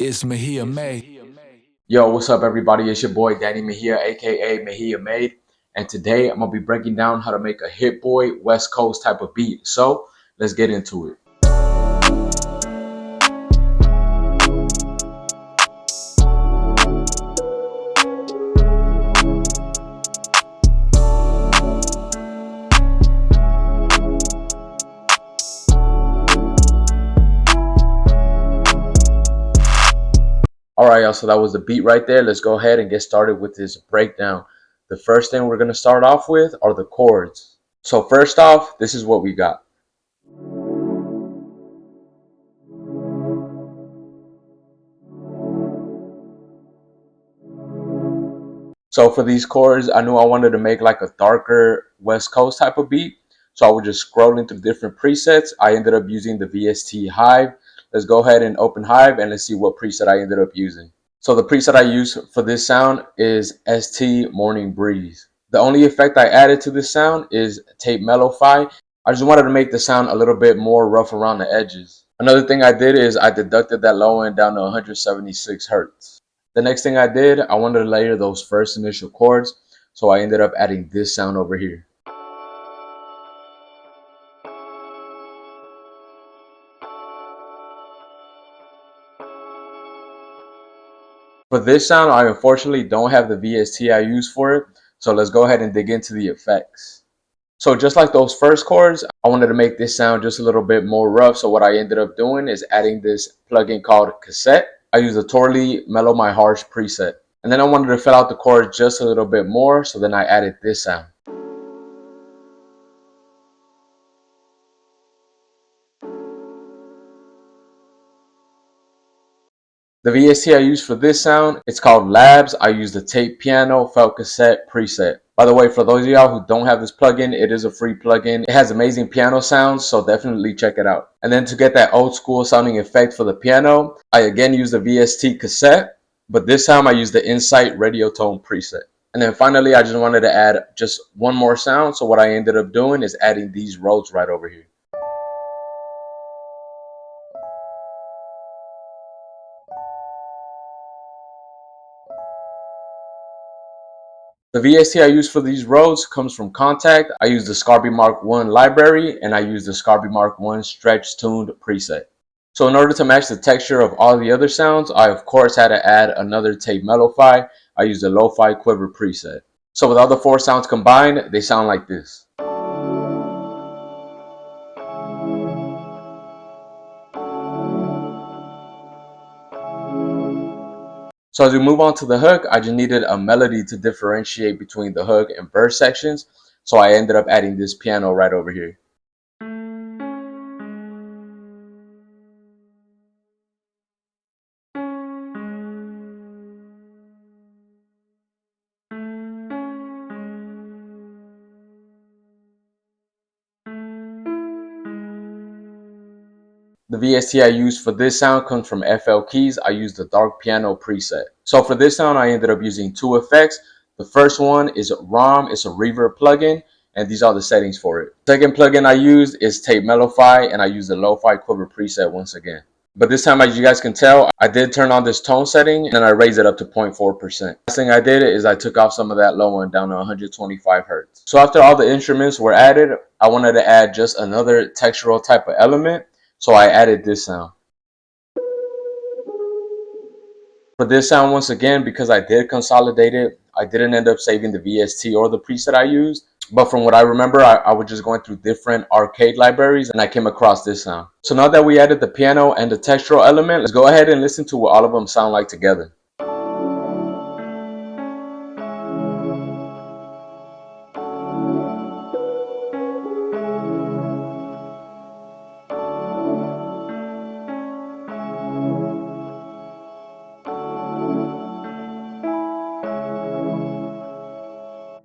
It's Mejia May. Yo, what's up, everybody? It's your boy Danny Mejia, aka Mejia Made, and today I'm gonna be breaking down how to make a Hit Boy West Coast type of beat. So let's get into it. Alright, y'all, so that was the beat right there. Let's go ahead and get started with this breakdown. The first thing we're gonna start off with are the chords. So first off, this is what we got. So for these chords, I knew I wanted to make like a darker West Coast type of beat. So I was just scrolling through different presets. I ended up using the VST Hive. Let's go ahead and open Hive and let's see what preset I ended up using. So the preset I use for this sound is ST Morning Breeze. The only effect I added to this sound is tape mellow-fi. I just wanted to make the sound a little bit more rough around the edges. Another thing I did is I deducted that low end down to 176 hertz. The next thing I did, I wanted to layer those first initial chords, so I ended up adding this sound over here. For this sound, I unfortunately don't have the VST I use for it, so let's go ahead and dig into the effects. So just like those first chords, I wanted to make this sound just a little bit more rough, so what I ended up doing is adding this plugin called Cassette. I use the Torley Mellow My Harsh preset. And then I wanted to fill out the chords just a little bit more, so then I added this sound. The VST I use for this sound, it's called Labs. I use the Tape Piano Felt Cassette preset. By the way, for those of y'all who don't have this plugin, it is a free plugin. It has amazing piano sounds, so definitely check it out. And then to get that old school sounding effect for the piano, I again use the VST cassette, but this time I use the Insight Radio Tone preset. And then finally, I just wanted to add just one more sound, so what I ended up doing is adding these Rhodes right over here. The VST I use for these Rhodes comes from Contact. I use the Scarby Mark 1 library, and I use the Scarby Mark 1 stretch tuned preset. So in order to match the texture of all the other sounds, I of course had to add another tape mellow-fi. I used the Lo-Fi Quiver preset. So with all the four sounds combined, they sound like this. So as we move on to the hook, I just needed a melody to differentiate between the hook and verse sections. So I ended up adding this piano right over here. The VST I used for this sound comes from FL Keys. I used the Dark Piano preset. So for this sound, I ended up using two effects. The first one is ROM. It's a reverb plugin, and these are the settings for it. The second plugin I used is Tape Mellow-Fi, and I used the Lo-Fi Quiver preset once again. But this time, as you guys can tell, I did turn on this tone setting, and I raised it up to 0.4%. Last thing I did is I took off some of that low end down to 125 hertz. So after all the instruments were added, I wanted to add just another textural type of element. So I added this sound. For this sound, once again, because I did consolidate it, I didn't end up saving the VST or the preset I used. But from what I remember, I was just going through different arcade libraries and I came across this sound. So now that we added the piano and the textural element, let's go ahead and listen to what all of them sound like together.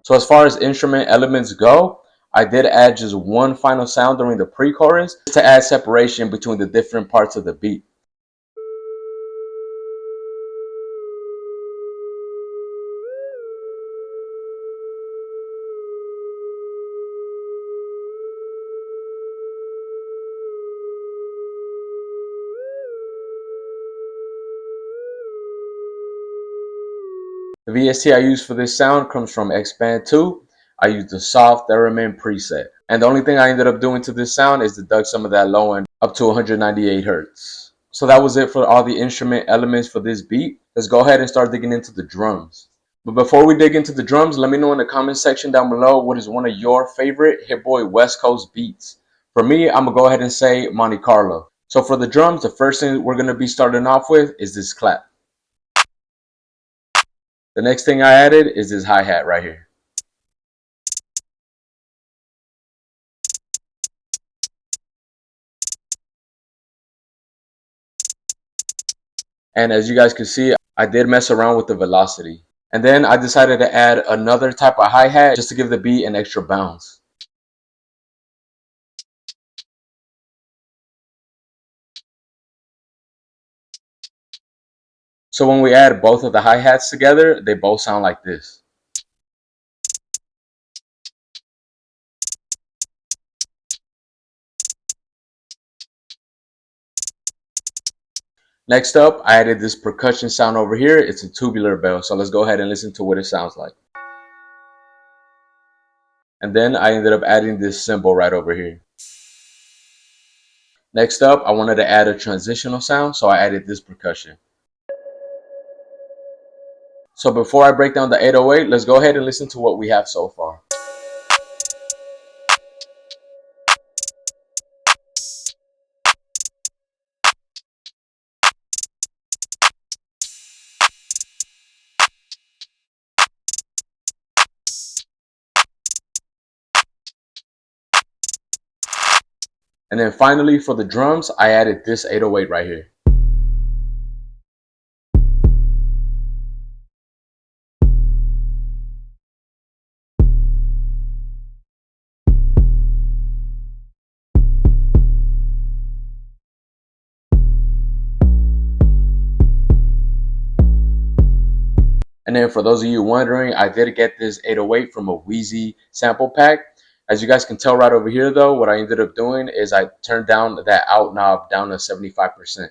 So as far as instrument elements go, I did add just one final sound during the pre-chorus to add separation between the different parts of the beat. The VST I use for this sound comes from Expand 2. I use the soft theremin preset. And the only thing I ended up doing to this sound is deduct some of that low end up to 198 Hertz. So that was it for all the instrument elements for this beat. Let's go ahead and start digging into the drums. But before we dig into the drums, let me know in the comment section down below what is one of your favorite Hit Boy West Coast beats. For me, I'm going to go ahead and say Monte Carlo. So for the drums, the first thing we're going to be starting off with is this clap. The next thing I added is this hi-hat right here. And as you guys can see, I did mess around with the velocity. And then I decided to add another type of hi-hat just to give the beat an extra bounce. So when we add both of the hi-hats together, they both sound like this. Next up, I added this percussion sound over here. It's a tubular bell. So let's go ahead and listen to what it sounds like. And then I ended up adding this cymbal right over here. Next up, I wanted to add a transitional sound, so I added this percussion. So before I break down the 808, let's go ahead and listen to what we have so far. And then finally for the drums, I added this 808 right here. And then for those of you wondering, I did get this 808 from a Wheezy sample pack. As you guys can tell right over here though, what I ended up doing is I turned down that out knob down to 75%.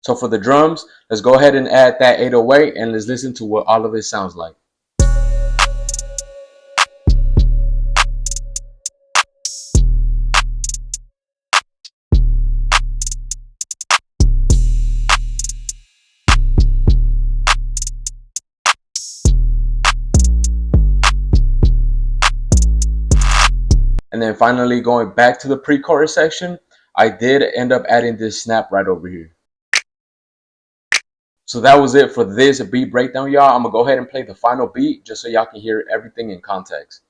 So for the drums, let's go ahead and add that 808 and let's listen to what all of it sounds like. And then finally going back to the pre-chorus section, I did end up adding this snap right over here. So that was it for this beat breakdown, y'all. I'm gonna go ahead and play the final beat just so y'all can hear everything in context.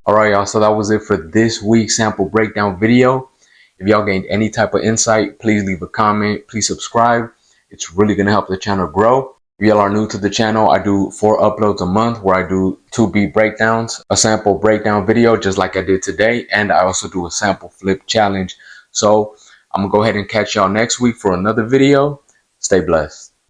Alright y'all, so that was it for this week's sample breakdown video. If y'all gained any type of insight, please leave a comment, please subscribe. It's really going to help the channel grow. If y'all are new to the channel, I do 4 uploads a month where I do 2 beat breakdowns, a sample breakdown video just like I did today, and I also do a sample flip challenge. So I'm gonna go ahead and catch y'all next week for another video. Stay blessed.